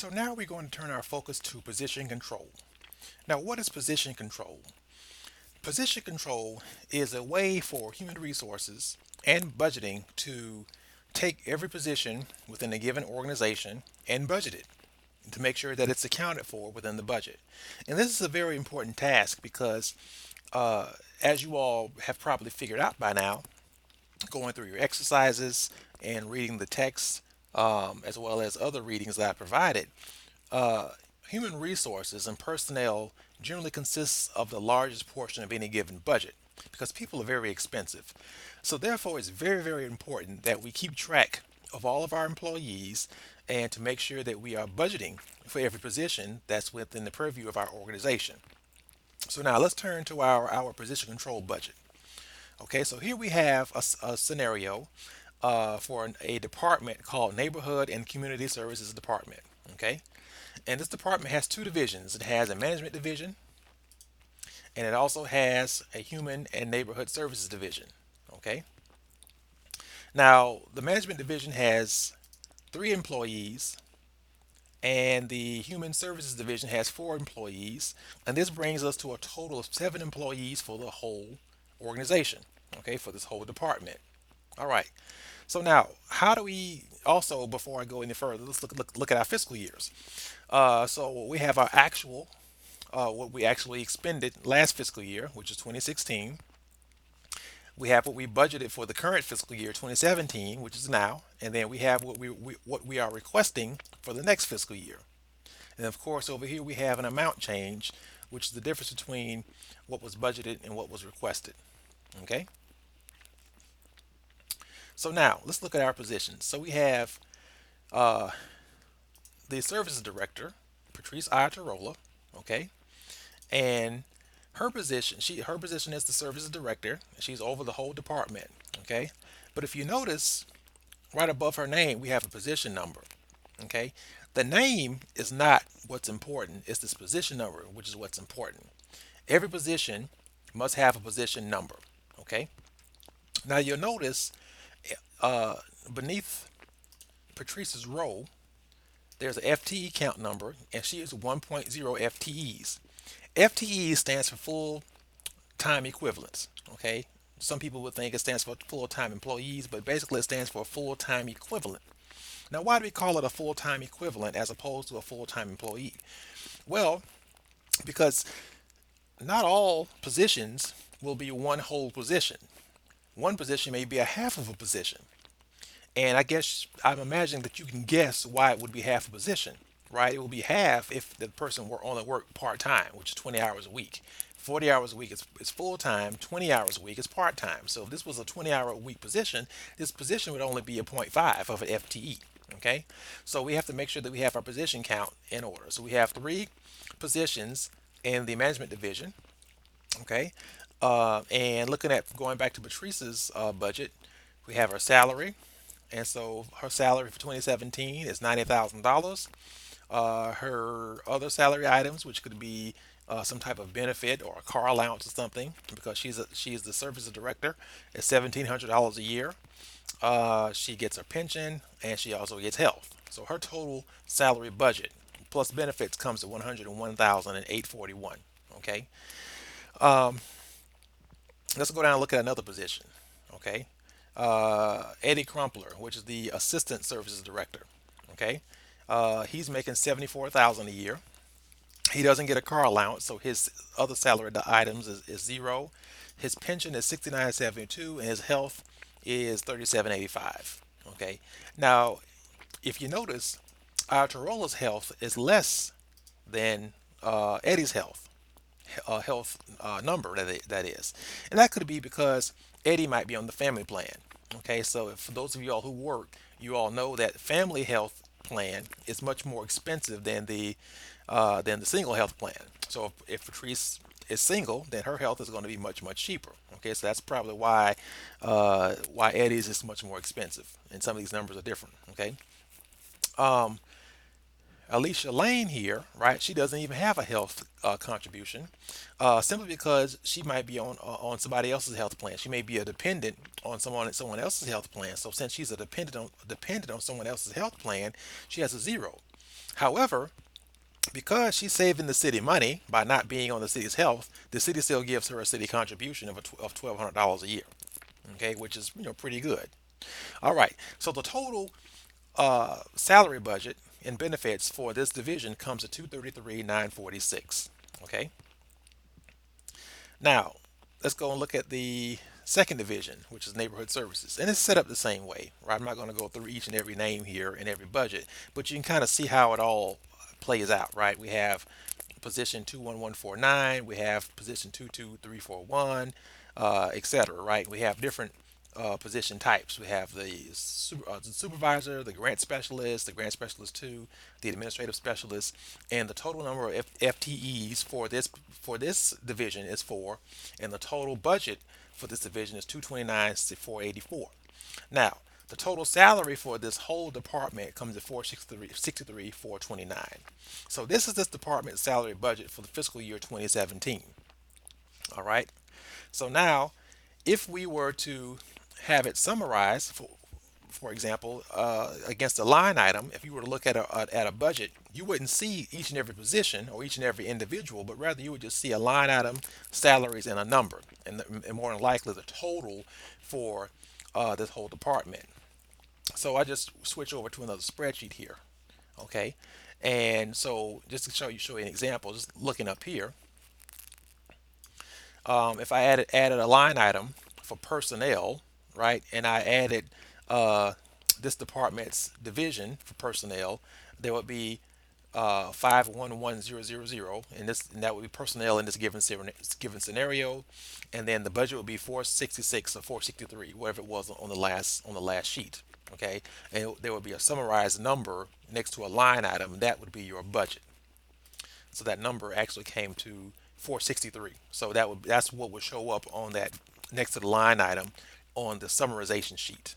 So now we're going to turn our focus to position control. Now, what is position control? Position control is a way for human resources and budgeting to take every position within a given organization and budget it to make sure that it's accounted for within the budget. And this is a very important task because, uh, as you all have probably figured out by now, going through your exercises and reading the text, as well as other readings that I provided, uh, human resources and personnel generally consists of the largest portion of any given budget because people are very expensive. So therefore, it's very, very important that we keep track of all of our employees and to make sure that we are budgeting for every position that's within the purview of our organization. So now let's turn to our position control budget. Okay, so here we have a scenario for a department called Neighborhood and Community Services Department. Okay, and this department has two divisions. It has a management division and it also has a human and neighborhood services division. Okay, now the management division has three employees and the human services division has four employees, and this brings us to a total of seven employees for the whole organization. Okay, for this whole department. All right. So now, how do we also, before I go any further, let's look at our fiscal years. So we have our actual, what we actually expended last fiscal year, which is 2016. We have what we budgeted for the current fiscal year, 2017, which is now, and then we have what we are requesting for the next fiscal year. And of course, over here we have an amount change, which is the difference between what was budgeted and what was requested. Okay. So now let's look at our positions. So we have uh, the services director, Patrice Ayatarola. Okay, and her position is the services director. She's over the whole department. Okay, but if you notice, right above her name, we have a position number. Okay, the name is not what's important. It's this position number, which is what's important. Every position must have a position number. Okay, now you'll notice uh, beneath Patrice's role, there's an FTE count number, and she is 1.0 FTEs. FTE stands for full time equivalents. Okay, some people would think it stands for full time employees, but basically it stands for full time equivalent. Now, why do we call it a full time equivalent as opposed to a full time employee? Well, because not all positions will be one whole position. One position may be a half of a position. And I guess I'm imagining that you can guess why it would be half a position, right? It would be half if the person were only work part time, which is 20 hours a week. 40 hours a week is full time, 20 hours a week is part time. So if this was a 20-hour a week position, this position would only be a point 0.5 of an FTE. Okay, so we have to make sure that we have our position count in order. So we have three positions in the management division. Okay, and looking at going back to Patrice's budget, we have her salary, and so her salary for 2017 is $90,000. Her other salary items, which could be some type of benefit or a car allowance or something, because she's the services director, is $1,700 a year. She gets her pension and she also gets health. So her total salary budget plus benefits comes to 101,841. Okay. Um, let's go down and look at another position. Okay. Eddie Crumpler, which is the assistant services director. Okay. He's making 74,000 a year. He doesn't get a car allowance, so his other salary items is zero. His pension is 69.72, and his health is 37.85. Okay. Now, if you notice, our Tarola's health is less than Eddie's health number that is, and that could be because Eddie might be on the family plan. Okay, so if, for those of you all who work, you all know that family health plan is much more expensive than the single health plan. So if Patrice is single, then her health is going to be much cheaper. Okay, so that's probably why Eddie's is much more expensive, and some of these numbers are different. Okay, um, Alicia Lane here, right? She doesn't even have a health contribution, simply because she might be on somebody else's health plan. She may be a dependent on someone else's health plan. So since she's a dependent on someone else's health plan, she has a zero. However, because she's saving the city money by not being on the city's health, the city still gives her a city contribution of $1,200 a year. Okay, which is pretty good. All right, so the total salary budget and benefits for this division comes to 233,946. Okay, now let's go and look at the second division, which is neighborhood services, and it's set up the same way. Right, I'm not going to go through each and every name here and every budget, but you can kind of see how it all plays out. Right, we have position 21149, we have position 22341, etc. Right, we have different position types. We have the supervisor, the grant specialist 2, the administrative specialist, and the total number of FTEs for this division is 4, and the total budget for this division is 229,484. Now, the total salary for this whole department comes at 429. So this is this department's salary budget for the fiscal year 2017. All right. So now, if we were to have it summarized, for example, against a line item, if you were to look at a budget, you wouldn't see each and every position or each and every individual, but rather you would just see a line item, salaries, and a number, and more than likely the total for this whole department. So I just switch over to another spreadsheet here. Okay, and so just to show you an example, just looking up here, if I added a line item for personnel, right, and I added uh, this department's division for personnel, there would be 511000, and that would be personnel in this given scenario, and then the budget would be 466 or 463, whatever it was on the last sheet. Okay, and there would be a summarized number next to a line item. That would be your budget. So that number actually came to 463. So that's what would show up on that next to the line item on the summarization sheet.